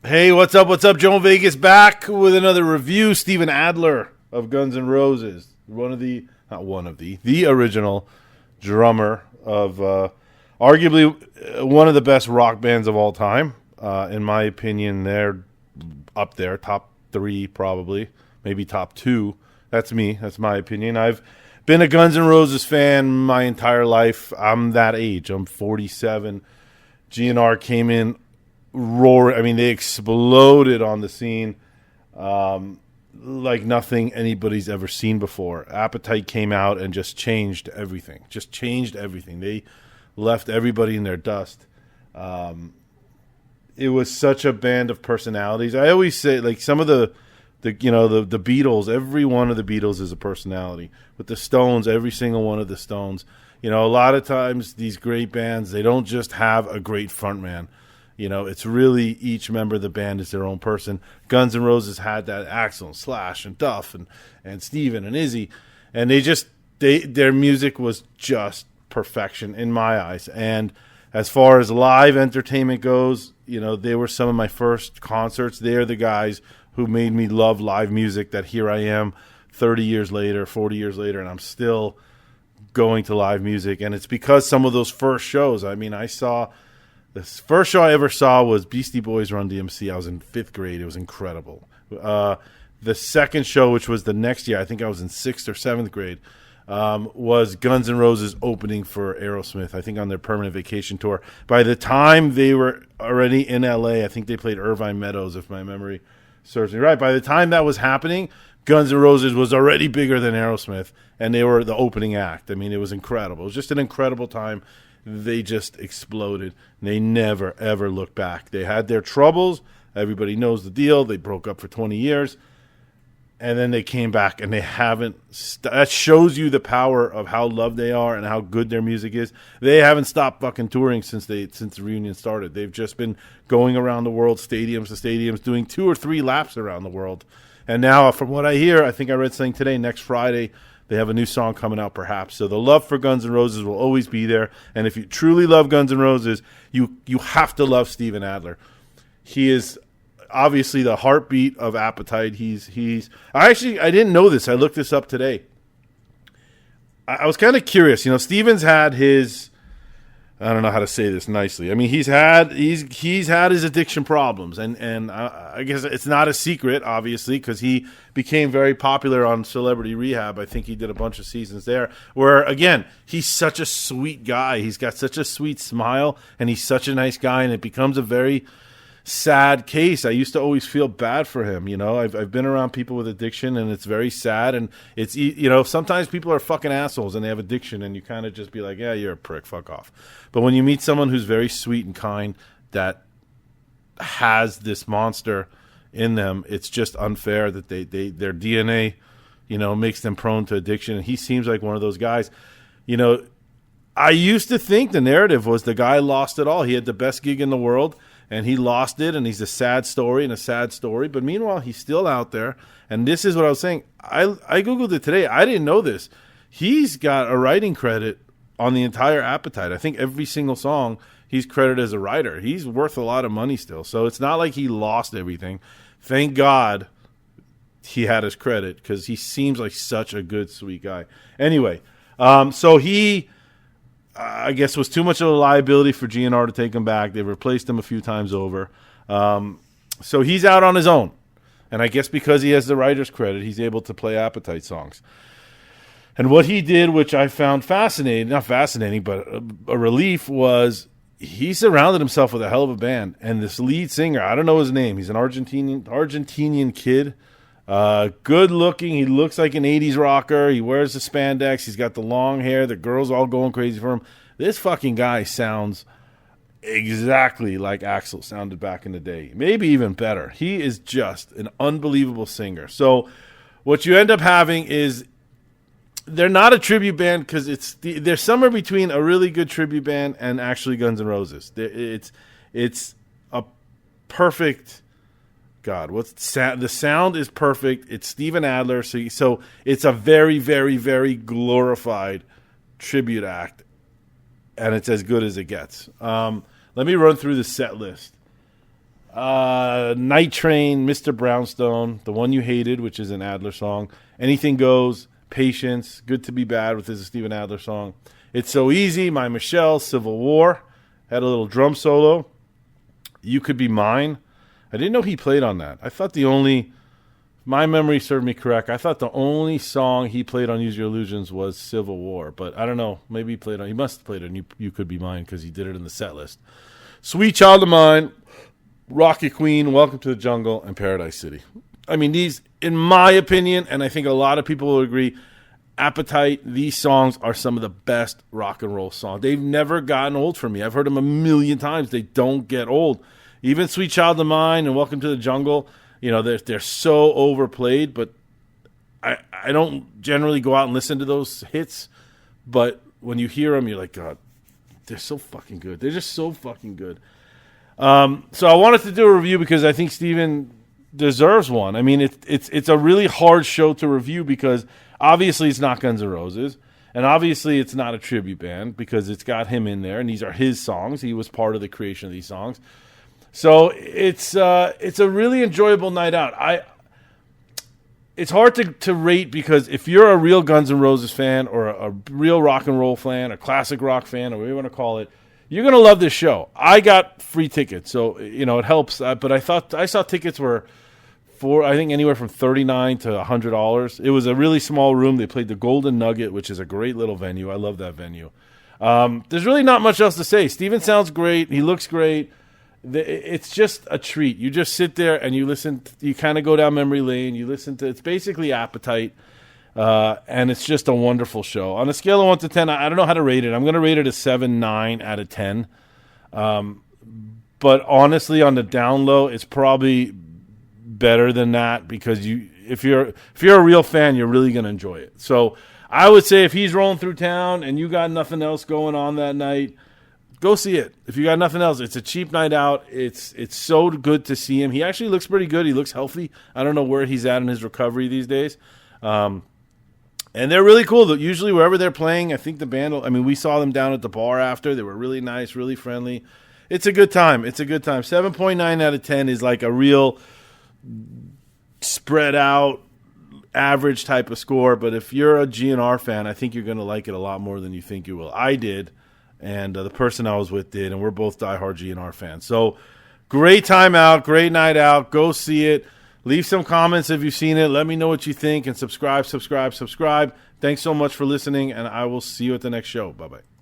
Hey, what's up? What's up? Joe Vegas back with another review. Steven Adler of Guns N' Roses, the original drummer of arguably one of the best rock bands of all time. In my opinion, they're up there, top 3 probably, maybe top 2. That's me. That's my opinion. I've been a Guns N' Roses fan my entire life. I'm that age. I'm 47. GNR came in roaring. I mean, they exploded on the scene like nothing anybody's ever seen before. Appetite came out and just changed everything. They left everybody in their dust. It was such a band of personalities. I always say, like, some of the Beatles, every one of the Beatles is a personality. With the Stones, every single one of the Stones. You know, a lot of times these great bands, they don't just have a great frontman. You know, it's really each member of the band is their own person. Guns N' Roses had that. Axl and Slash and Duff and Steven and Izzy. And their music was just perfection in my eyes. And as far as live entertainment goes, you know, they were some of my first concerts. They're the guys who made me love live music, that here I am 30 years later, 40 years later, and I'm still going to live music. And it's because some of those first shows, I mean, the first show I ever saw was Beastie Boys Run DMC. I was in 5th grade. It was incredible. The second show, which was the next year, I think I was in 6th or 7th grade, was Guns N' Roses opening for Aerosmith, I think on their permanent vacation tour. By the time they were already in LA, I think they played Irvine Meadows, if my memory serves me right. By the time that was happening, Guns N' Roses was already bigger than Aerosmith, and they were the opening act. I mean, it was incredible. It was just an incredible time. They just exploded. They never, ever looked back. They had their troubles. Everybody knows the deal. They broke up for 20 years. And then they came back, and they haven't that shows you the power of how loved they are and how good their music is. They haven't stopped fucking touring since the reunion started. They've just been going around the world, stadiums to stadiums, doing 2 or 3 laps around the world. And now, from what I hear, I think I read something today, next Friday, they have a new song coming out, perhaps. So the love for Guns N' Roses will always be there. And if you truly love Guns N' Roses, you have to love Steven Adler. He is obviously the heartbeat of Appetite. I didn't know this. I looked this up today. I was kind of curious. You know, Steven's had his, I don't know how to say this nicely. I mean, he's had his addiction problems, and I guess it's not a secret, obviously, because he became very popular on Celebrity Rehab. I think he did a bunch of seasons there. Where again, he's such a sweet guy. He's got such a sweet smile, and he's such a nice guy, and it becomes a very sad case. I used to always feel bad for him. You know, I've been around people with addiction, and it's very sad. And it's, you know, sometimes people are fucking assholes and they have addiction, and you kind of just be like, yeah, you're a prick, fuck off. But when you meet someone who's very sweet and kind that has this monster in them, it's just unfair that their DNA, you know, makes them prone to addiction. And he seems like one of those guys. You know, I used to think the narrative was the guy lost it all. He had the best gig in the world, and he lost it, and he's a sad story. But meanwhile, he's still out there. And this is what I was saying. I Googled it today. I didn't know this. He's got a writing credit on the entire Appetite. I think every single song he's credited as a writer. He's worth a lot of money still. So it's not like he lost everything. Thank God he had his credit, because he seems like such a good, sweet guy. Anyway, so he, I guess, was too much of a liability for GNR to take him back. They replaced him a few times over. So he's out on his own. And I guess because he has the writer's credit, he's able to play Appetite songs. And what he did, which I found fascinating, not fascinating, but a relief, was he surrounded himself with a hell of a band. And this lead singer, I don't know his name. He's an Argentinian kid. Good looking. He looks like an 80s rocker. He wears the spandex. He's got the long hair. The girls all going crazy for him. This fucking guy sounds exactly like Axl sounded back in the day. Maybe even better. He is just an unbelievable singer. So what you end up having is, they're not a tribute band, because they're somewhere between a really good tribute band and actually Guns N' Roses. It's a perfect, God, the sound is perfect. It's Steven Adler, so it's a very, very, very glorified tribute act, and it's as good as it gets. Let me run through the set list. Night Train, Mr. Brownstone, The One You Hated, which is an Adler song. Anything Goes, Patience, Good to Be Bad, which is a Steven Adler song. It's So Easy, My Michelle, Civil War, had a little drum solo. You Could Be Mine. I didn't know he played on that. I thought my memory served me correct. I thought the only song he played on Use Your Illusions was Civil War, but I don't know. Maybe he must have played on You Could Be Mine because he did it in the set list. Sweet Child of Mine, Rocky Queen, Welcome to the Jungle, and Paradise City. I mean, these, in my opinion, and I think a lot of people will agree, Appetite, these songs are some of the best rock and roll songs. They've never gotten old for me. I've heard them a million times. They don't get old. Even Sweet Child of Mine and Welcome to the Jungle, they're so overplayed, but I don't generally go out and listen to those hits. But when you hear them, you're like, God, they're so fucking good. They're just so fucking good. So I wanted to do a review because I think Steven deserves one. I mean, it's a really hard show to review because obviously it's not Guns N' Roses, and obviously it's not a tribute band because it's got him in there, and these are his songs. He was part of the creation of these songs. So it's a really enjoyable night out. It's hard to rate because if you're a real Guns N' Roses fan or a real rock and roll fan, a classic rock fan, or whatever you want to call it, you're going to love this show. I got free tickets, so it helps. But I saw tickets were for, I think, anywhere from $39 to $100. It was a really small room. They played the Golden Nugget, which is a great little venue. I love that venue. There's really not much else to say. Steven sounds great. He looks great. It's just a treat. You just sit there and you listen. You kind of go down memory lane. You listen to. It's basically Appetite, and it's just a wonderful show. On a scale of 1 to 10, I don't know how to rate it. I'm going to rate it a 7-9 out of 10. But honestly, on the down low, it's probably better than that because if you're a real fan, you're really going to enjoy it. So I would say if he's rolling through town and you got nothing else going on that night, go see it. If you got nothing else, it's a cheap night out. It's so good to see him. He actually looks pretty good. He looks healthy. I don't know where he's at in his recovery these days. And they're really cool. Usually wherever they're playing, I think the band, we saw them down at the bar after. They were really nice, really friendly. It's a good time. 7.9 out of 10 is like a real spread out average type of score. But if you're a GNR fan, I think you're going to like it a lot more than you think you will. I did. And the person I was with did, and we're both diehard GNR fans. So, great time out, great night out. Go see it. Leave some comments if you've seen it. Let me know what you think, and subscribe. Thanks so much for listening, and I will see you at the next show. Bye-bye.